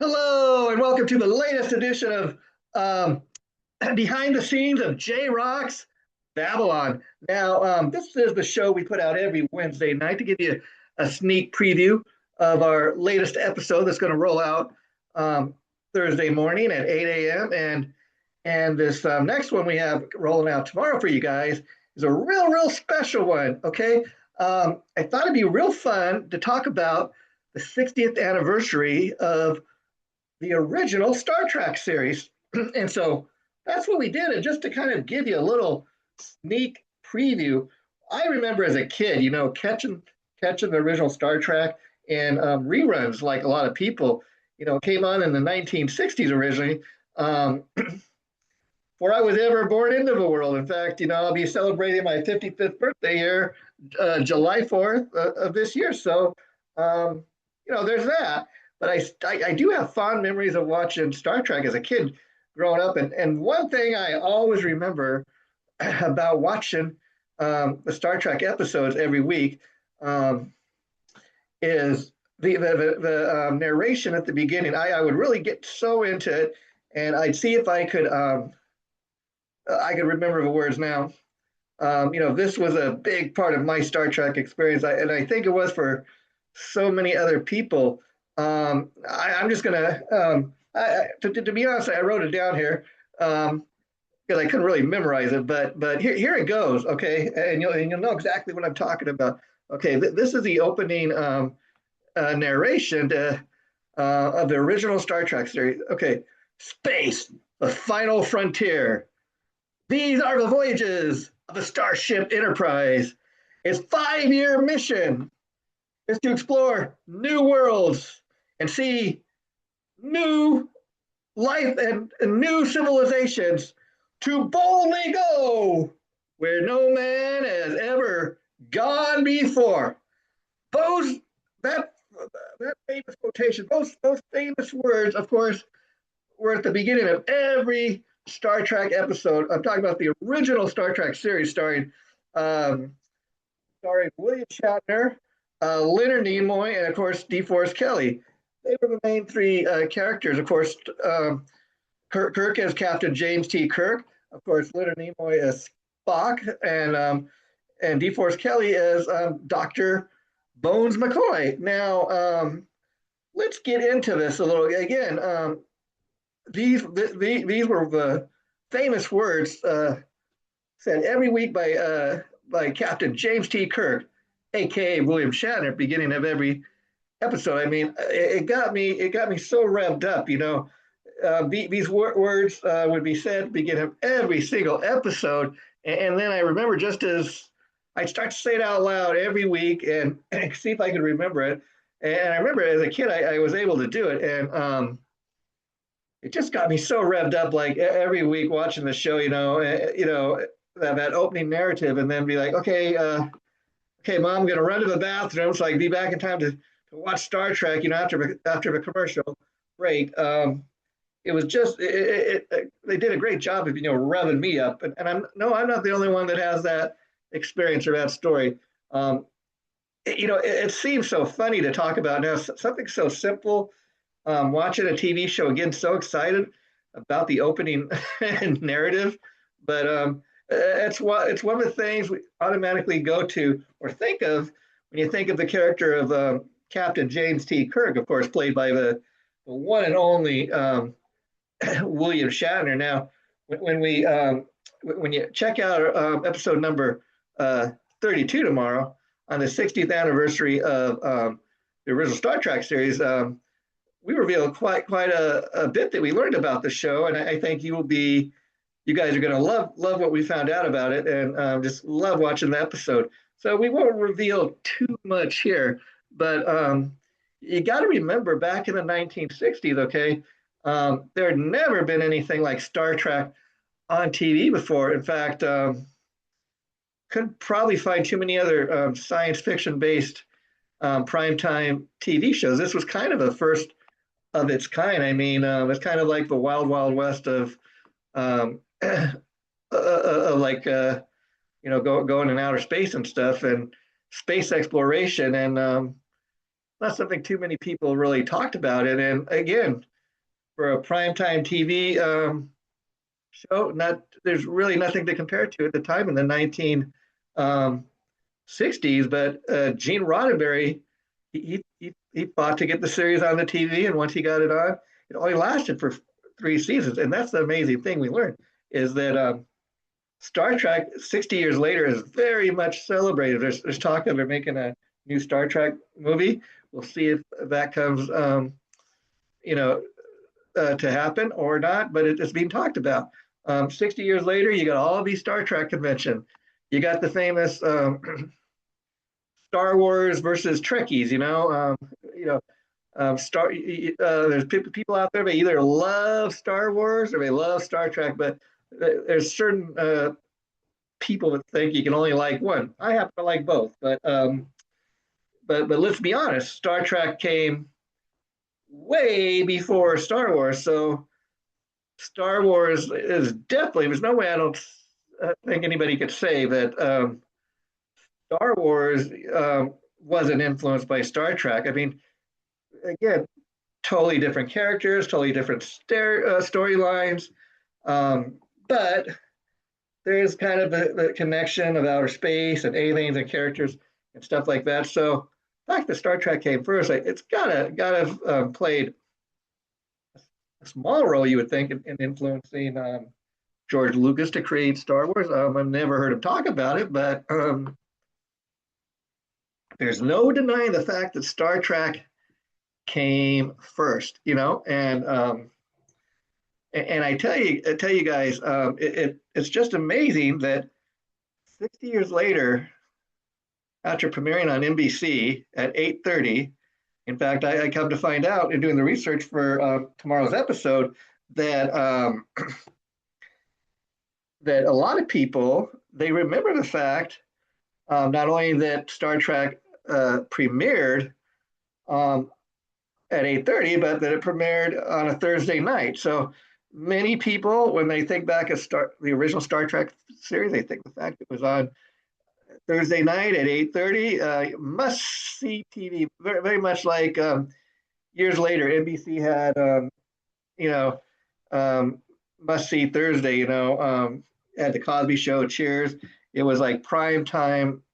Hello, and welcome to the latest edition of um, Behind the Scenes of JRock's Babylon. Now, this is the show we put out every Wednesday night to give you a sneak preview of our latest episode that's going to roll out um, Thursday morning at 8 a.m. And this next one we have rolling out tomorrow for you guys is a real special one. Okay, I thought it'd be real fun to talk about the 60th anniversary of the original Star Trek series. And so that's what we did. And just to kind of give you a little sneak preview, I remember as a kid, catching the original Star Trek and reruns like a lot of people, came on in the 1960s originally. Before I was ever born into the world. In fact, I'll be celebrating my 55th birthday here, July 4th of this year. So, there's that. But I do have fond memories of watching Star Trek as a kid growing up. And one thing I always remember about watching the Star Trek episodes every week um, is the narration at the beginning. I would really get so into it, and I'd see if I could remember the words now. This was a big part of my Star Trek experience, and I think it was for so many other people. I'm just gonna, to be honest, I wrote it down here because I couldn't really memorize it, but here it goes, okay, and you'll know exactly what I'm talking about. Okay, this is the opening narration of the original Star Trek series. Okay, space, the final frontier. These are the voyages of the Starship Enterprise. Its 5-year mission is to explore new worlds and see new life and new civilizations, to boldly go where no man has ever gone before. Those that that famous quotation, those famous words, of course, were at the beginning of every Star Trek episode. I'm talking about the original Star Trek series um, starring William Shatner, Leonard Nimoy, and of course DeForest Kelly. They were the main three characters. Of course, Kirk as Captain James T. Kirk. Of course, Leonard Nimoy as Spock, and DeForest Kelly as Doctor Bones McCoy. Now, let's get into this a little again. These were the famous words said every week by Captain James T. Kirk, aka William Shatner, beginning of every episode. I mean, it got me so revved up. These words would be said at the beginning of every single episode, and then I remember just as I'd start to say it out loud every week and see if I could remember it. And I remember as a kid, I was able to do it, and it just got me so revved up, like every week watching the show. That opening narrative, and then be like, okay, Mom, I'm gonna run to the bathroom so I can be back in time to watch Star Trek. After the commercial break. It was just they did a great job of revving me up, and I'm not the only one that has that experience or that story. It seems so funny to talk about now, something so simple. Watching a TV show, again, so excited about the opening narrative, but it's one of the things we automatically go to or think of when you think of the character of Captain James T. Kirk, of course, played by the one and only William Shatner. Now, when you check out episode number 32 tomorrow on the 60th anniversary of the original Star Trek series, we reveal quite a bit that we learned about the show, and I think you guys are going to love what we found out about it, and just love watching the episode. So we won't reveal too much here, but you got to remember back in the 1960s, okay, there had never been anything like Star Trek on TV before. In fact, couldn't probably find too many other science fiction based primetime TV shows. This was kind of the first of its kind. I mean, it's kind of like the wild west of like going in outer space and stuff and space exploration. And not something too many people really talked about. And again, for a primetime TV show, not there's really nothing to compare to at the time in the 1960s. But Gene Roddenberry, he fought to get the series on the TV, and once he got it on, it only lasted for 3 seasons. And that's the amazing thing we learned is that Star Trek 60 years later is very much celebrated. There's talk of it making a new Star Trek movie. We'll see if that comes, you know, to happen or not, but it's being talked about. 60 years later, you got all these Star Trek convention. You got the famous Star Wars versus Trekkies. You know, there's people out there that either love Star Wars or they love Star Trek, but there's certain people that think you can only like one. I happen to like both, but let's be honest, Star Trek came way before Star Wars, so Star Wars is definitely. There's no way I don't think anybody could say that Star Wars wasn't influenced by Star Trek. I mean, again, totally different characters, totally different storylines, but there's kind of the connection of outer space and aliens and characters and stuff like that. So the fact that Star Trek came first, it's gotta played a small role, you would think, in influencing George Lucas to create Star Wars. I've never heard him talk about it, but there's no denying the fact that Star Trek came first, and I tell you guys, it's just amazing that 60 years later, after premiering on NBC at 8:30, in fact, I come to find out in doing the research for tomorrow's episode that that a lot of people they remember the fact not only that Star Trek premiered at 8:30, but that it premiered on a Thursday night. So many people, when they think back at the original Star Trek series, they think the fact it was on Thursday night at 8:30 must see TV. Very, very much like years later, NBC had you know must see Thursday. At the Cosby Show, Cheers. It was like prime time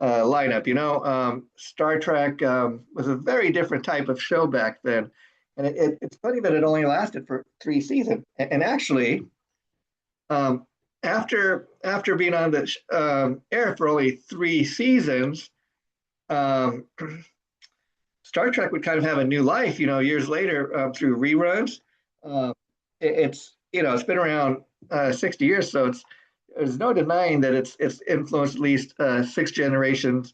lineup. Star Trek was a very different type of show back then, and it's funny that it only lasted for 3 seasons. And actually, after being on the air for only 3 seasons, um, Star Trek would kind of have a new life. Years later through reruns. It's been around 60 years, so there's no denying that it's influenced at least 6 generations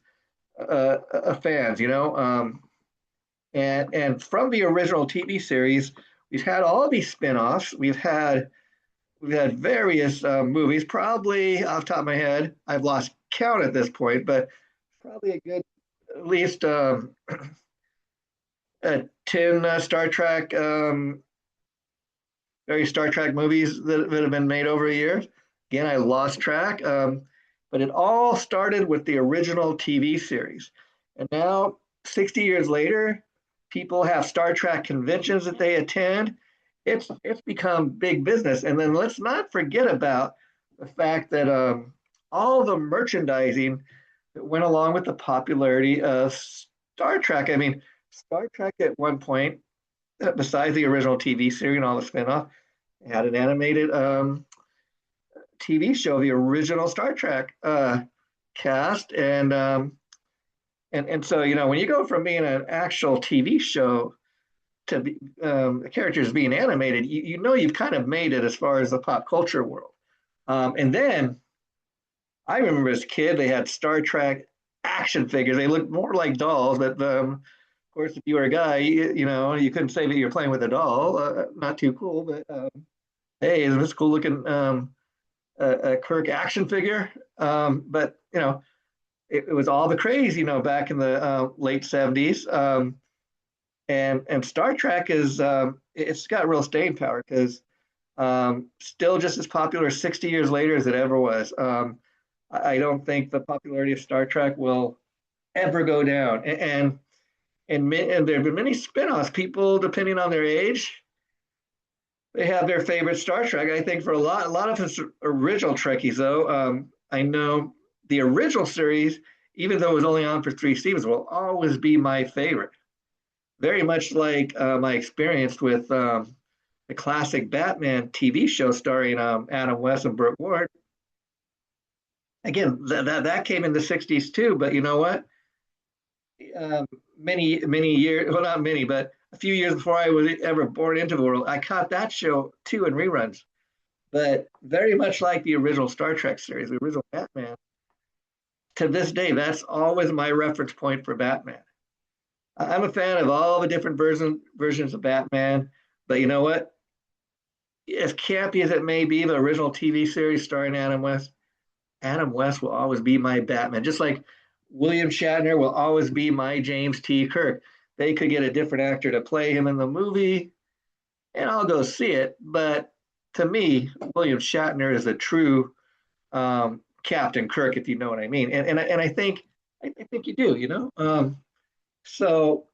of fans. And from the original TV series, we've had all these spin-offs. We've had various movies. Probably off the top of my head, I've lost count at this point, but probably a good at least 10 Star Trek movies that have been made over the years. Again, I lost track, but it all started with the original TV series. And now, 60 years later, people have Star Trek conventions that they attend. It's become big business. And then let's not forget about the fact that all the merchandising that went along with the popularity of Star Trek. I mean, Star Trek at one point, besides the original TV series and all the spinoff, had an animated TV show, the original Star Trek cast, and so when you go from being an actual TV show to the characters being animated, you've kind of made it as far as the pop culture world. And then I remember as a kid they had Star Trek action figures. They looked more like dolls, but of course, if you were a guy, you couldn't say that you're playing with a doll. Not too cool, but hey, isn't this cool looking a Kirk action figure? But it was all the craze, back in the late '70s. And Star Trek it's got real staying power because still just as popular 60 years later as it ever was. I don't think the popularity of Star Trek will ever go down. And there have been many spin-offs. People, depending on their age, they have their favorite Star Trek. I think for a lot of us original Trekkies, though, I know the original series, even though it was only on for 3 seasons, will always be my favorite. Very much like my experience with the classic Batman TV show starring Adam West and Burt Ward. Again, that came in the 60s too, but you know what? Many years, well, not many, but a few years before I was ever born into the world, I caught that show too in reruns. But very much like the original Star Trek series, the original Batman, to this day, that's always my reference point for Batman. I'm a fan of all the different versions of Batman, but you know what? As campy as it may be, the original TV series starring Adam West will always be my Batman. Just like William Shatner will always be my James T. Kirk. They could get a different actor to play him in the movie, and I'll go see it. But to me, William Shatner is a true Captain Kirk, if you know what I mean. And I think you do. So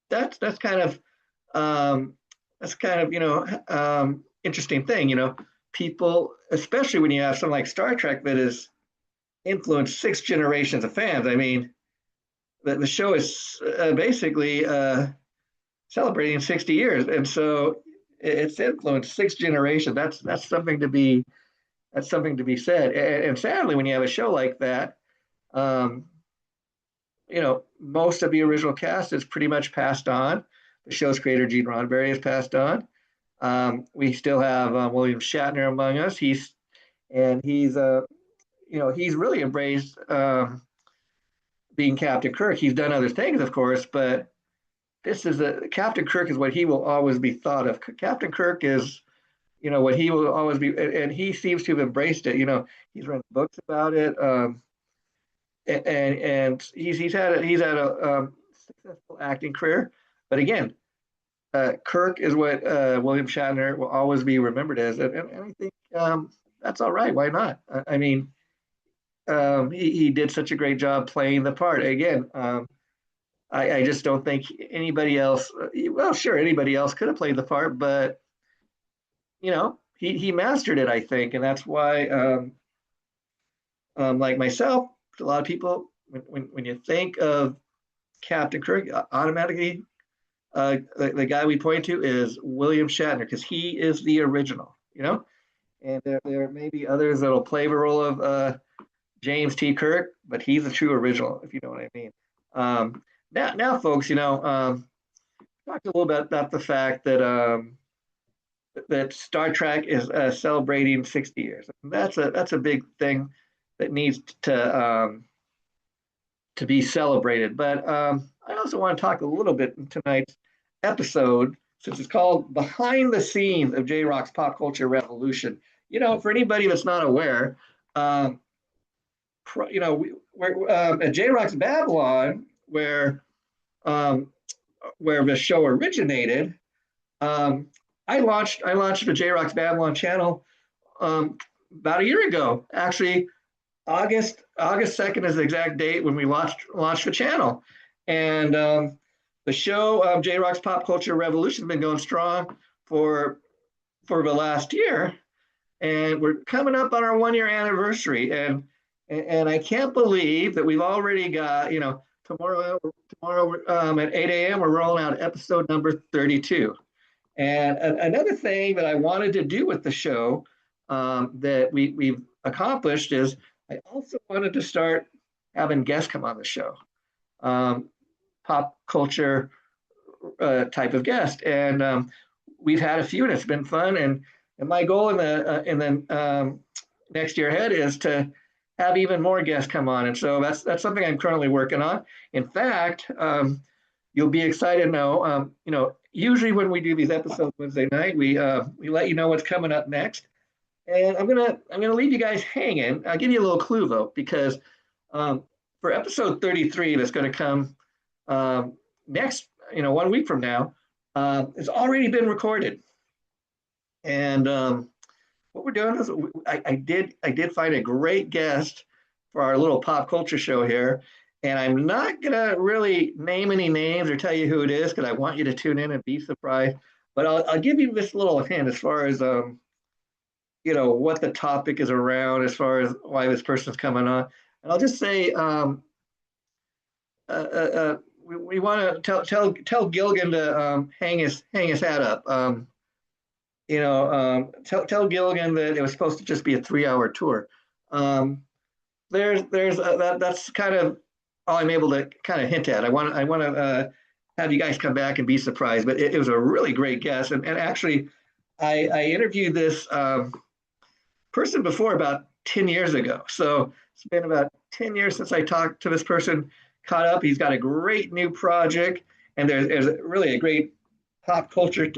that's kind of interesting thing. People, especially when you have something like Star Trek that has influenced 6 generations of fans. I mean, the show is basically celebrating 60 years, and so it's influenced 6 generations. That's something to be said. And sadly, when you have a show like that, um, most of the original cast is pretty much passed on. The show's creator Gene Roddenberry has passed on. We still have William Shatner among us. He's really embraced being Captain Kirk. He's done other things, of course, but Captain Kirk is what he will always be thought of. Captain Kirk is, what he will always be, and he seems to have embraced it. He's written books about it, and he's had a successful acting career. But again, Kirk is what William Shatner will always be remembered as, and I think that's all right. Why not? I mean, he did such a great job playing the part. Again, I just don't think anybody else. Well, sure, anybody else could have played the part, but he mastered it. I think, and that's why, like myself, a lot of people, when you think of Captain Kirk, automatically the guy we point to is William Shatner because he is the original. And there may be others that'll play the role of James T. Kirk, but he's a true original, if you know what I mean. Now, folks, talked a little bit about the fact that Star Trek is celebrating 60 years. That's a big thing that needs to be celebrated. But I also want to talk a little bit in tonight's episode, since it's called Behind the Scenes of JRock's Pop Culture Revolution. For anybody that's not aware, we're at JRock's Babylon, um, where the show originated. I launched the JRock's Babylon channel about a year ago. Actually, August 2nd is the exact date when we launched the channel, and the show JRock's Pop Culture Revolution has been going strong for the last year, and we're coming up on our 1 year anniversary, and I can't believe that we've already got tomorrow at 8 a.m. we're rolling out episode number 32. And another thing that I wanted to do with the show that we've accomplished is I also wanted to start having guests come on the show, pop culture type of guest, and we've had a few, and it's been fun. And my goal in the next year ahead is to have even more guests come on, and so that's something I'm currently working on. In fact, you'll be excited to know. Usually when we do these episodes Wednesday night, we let you know what's coming up next. And I'm gonna leave you guys hanging. I'll give you a little clue though, because for episode 33, that's going to come next, 1 week from now, it's already been recorded. And what we're doing is I did find a great guest for our little pop culture show here, And I'm not gonna really name any names or tell you who it is because I want you to tune in and be surprised. But I'll give you this little hint as far as what the topic is around, as far as why this person's coming on. And I'll just say we want to tell Gilligan to hang his hat up. Tell Gilligan that it was supposed to just be a 3 hour tour. Um, that's kind of all I'm able to kind of hint at. I want to have you guys come back and be surprised. But it was a really great guest, and actually, I interviewed this person before about 10 years ago. So it's been about 10 years since I talked to this person. Caught up. He's got a great new project, and there's really a great pop culture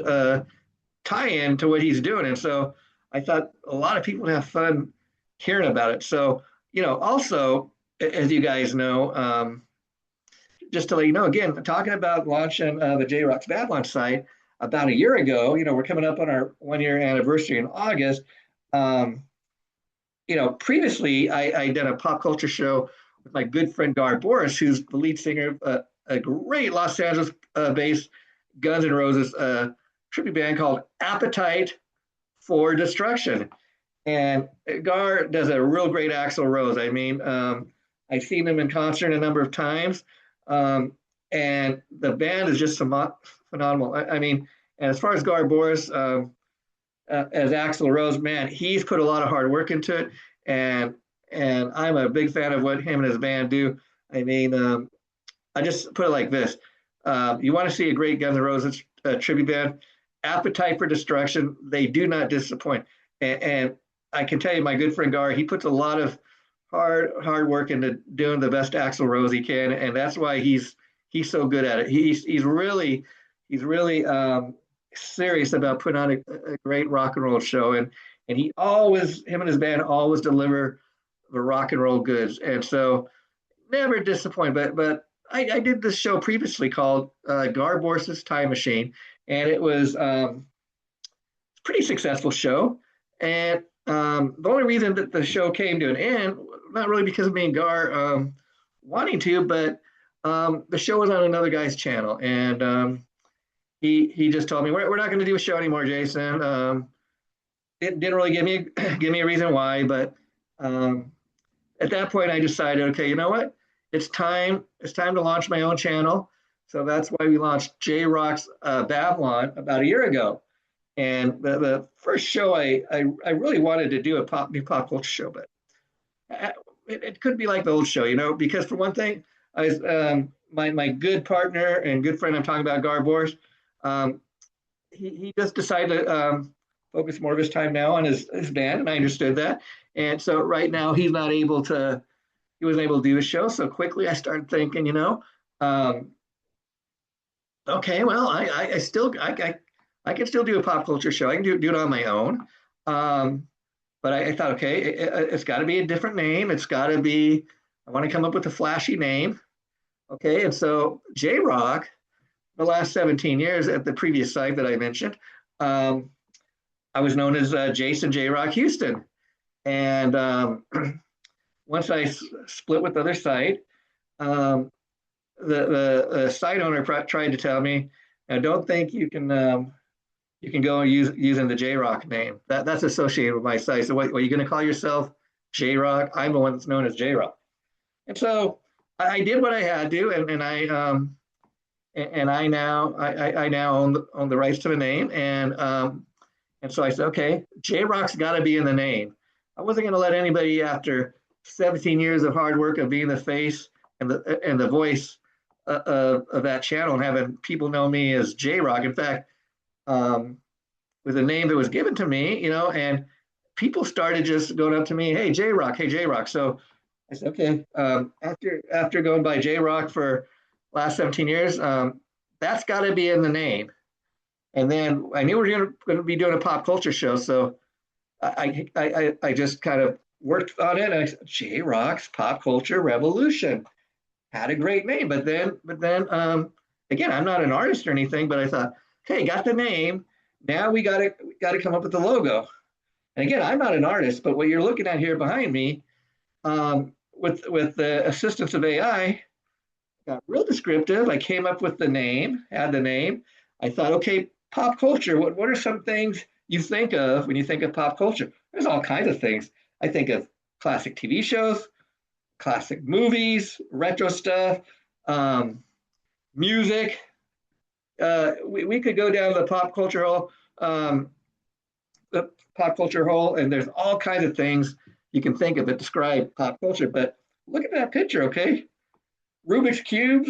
tie-in to what he's doing. And so I thought a lot of people would have fun hearing about it. So also, as you guys know, just to let you know, again, talking about launching the JRock's Bad Launch site about a year ago. We're coming up on our 1 year anniversary in August. Um, Previously I did a pop culture show with my good friend Gar Boris, who's the lead singer of a great Los Angeles based Guns N' Roses tribute band called Appetite for Destruction. And Gar does a real great Axl Rose. I mean, I've seen him in concert a number of times, and the band is just phenomenal. I mean, and as far as Gar Boris, as Axl Rose, man, he's put a lot of hard work into it, and I'm a big fan of what him and his band do. I mean, I just put it like this: you want to see a great Guns N' Roses tribute band, Appetite for Destruction. They do not disappoint, and I can tell you, my good friend Gar, he puts a lot of hard work into doing the best Axl Rose he can, and that's why he's so good at it. He's really serious about putting on a great rock and roll show, and him and his band always deliver the rock and roll goods, and so never disappoint. But I did this show previously called Gar Boris's Time Machine, and it was a pretty successful show. And the only reason that the show came to an end, not really because of me and Gar wanting to, but the show was on another guy's channel, and he just told me we're not going to do a show anymore, Jason. It didn't really give me a reason why, but at that point I decided, okay, you know what? It's time to launch my own channel. So that's why we launched JRock's Babylon about a year ago. And the first show I really wanted to do a new pop culture show, but it couldn't be like the old show, because for one thing, I was my good partner and good friend I'm talking about, Gar Boris, he just decided to focus more of his time now on his band, and I understood that. And so right now he wasn't able to do the show. So quickly I started thinking, okay, well, I can still do a pop culture show. I can do it on my own. But I thought, okay, it's got to be a different name. I want to come up with a flashy name. Okay, and so JRock, the last 17 years at the previous site that I mentioned, I was known as Jason JRock Houston. And once I split with the other site, the site owner tried to tell me, I don't think you can go using the JRock name. That's associated with my site. So what are you going to call yourself? JRock? I'm the one that's known as JRock. And so I did what I had to, and I now own the rights to the name, and so I said, okay, JRock's got to be in the name. I wasn't going to let anybody, after 17 years of hard work of being the face and the voice of that channel and having people know me as JRock. In fact, with a name that was given to me, and people started just going up to me, hey JRock. So I said, okay, after going by JRock for last 17 years, that's got to be in the name. And then I knew we were going to be doing a pop culture show, so I just kind of worked on it. And I said, JRock's Pop Culture Revolution. Had a great name, but then again, I'm not an artist or anything, but I thought, okay, got the name. Now we got to come up with the logo. And again, I'm not an artist, but what you're looking at here behind me, with the assistance of AI, got real descriptive. I came up with the name, had the name. I thought, okay, pop culture. What are some things you think of when you think of pop culture? There's all kinds of things. I think of classic TV shows, classic movies, retro stuff, um, music. We could go down um, the pop culture hole, and there's all kinds of things you can think of that describe pop culture. But look at that picture, okay? Rubik's cubes,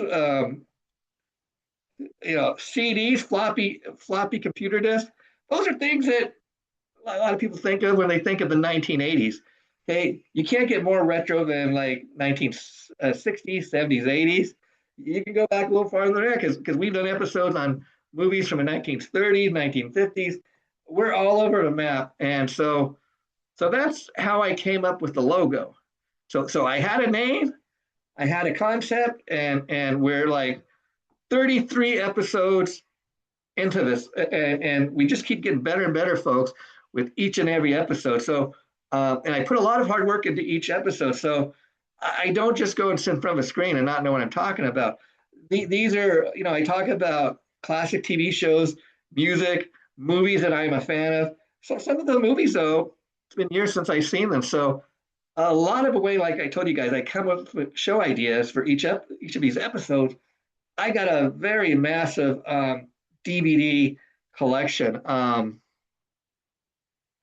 CDs, floppy computer disks. Those are things that a lot of people think of when they think of the 1980s. Hey, you can't get more retro than like 1960s, 70s, 80s. You can go back a little farther than that because we've done episodes on movies from the 1930s, 1950s. We're all over the map, and so that's how I came up with the logo. So I had a name, I had a concept, and we're like 33 episodes into this, and we just keep getting better and better, folks, with each and every episode. So, and I put a lot of hard work into each episode. So I don't just go and sit in front of a screen and not know what I'm talking about. These are, I talk about classic TV shows, music, movies that I'm a fan of. So some of the movies, though, it's been years since I've seen them. So a lot of the way, like I told you guys, I come up with show ideas for each of these episodes. I got a very massive DVD collection. And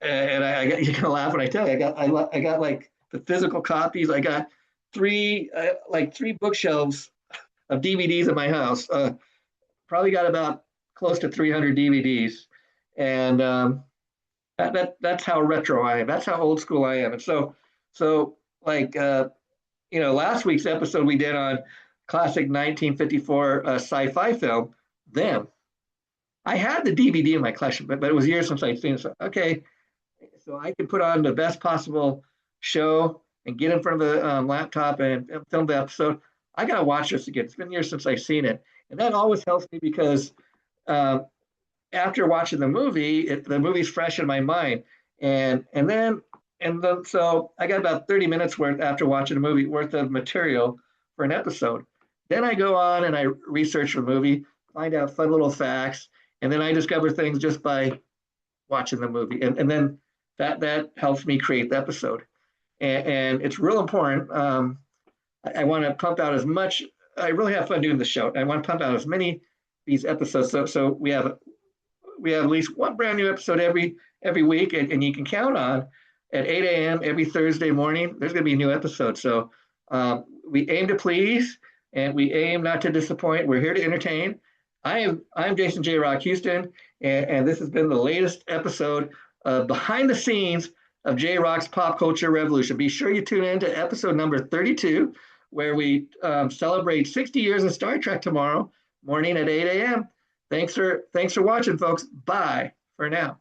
you're gonna laugh when I tell you, I got like the physical copies. I got three bookshelves of DVDs in my house. Probably got about close to 300 DVDs, and that's how retro I am. That's how old school I am. And so like last week's episode we did on classic 1954 sci-fi film. Them. I had the DVD in my collection, but it was years since I'd seen it. So okay, so I could put on the best possible show and get in front of the laptop and film the episode. I got to watch this again. It's been years since I've seen it. And that always helps me because um, after watching the movie, the movie's fresh in my mind. And then so I got about 30 minutes worth after watching the movie worth of material for an episode. Then I go on and I research the movie, find out fun little facts, and then I discover things just by watching the movie. And then that helps me create the episode. And it's real important. I want to pump out as much. I really have fun doing the show. I want to pump out as many these episodes. So we have at least one brand new episode every week, and you can count on at 8 a.m. every Thursday morning. There's going to be a new episode. So we aim to please, and we aim not to disappoint. We're here to entertain. I'm Jason JRock Houston, and this has been the latest episode of Behind the Scenes of JRock's Pop Culture Revolution. Be sure you tune in to episode number 32, where we celebrate 60 years of Star Trek tomorrow morning at 8 a.m. Thanks for watching, folks. Bye for now.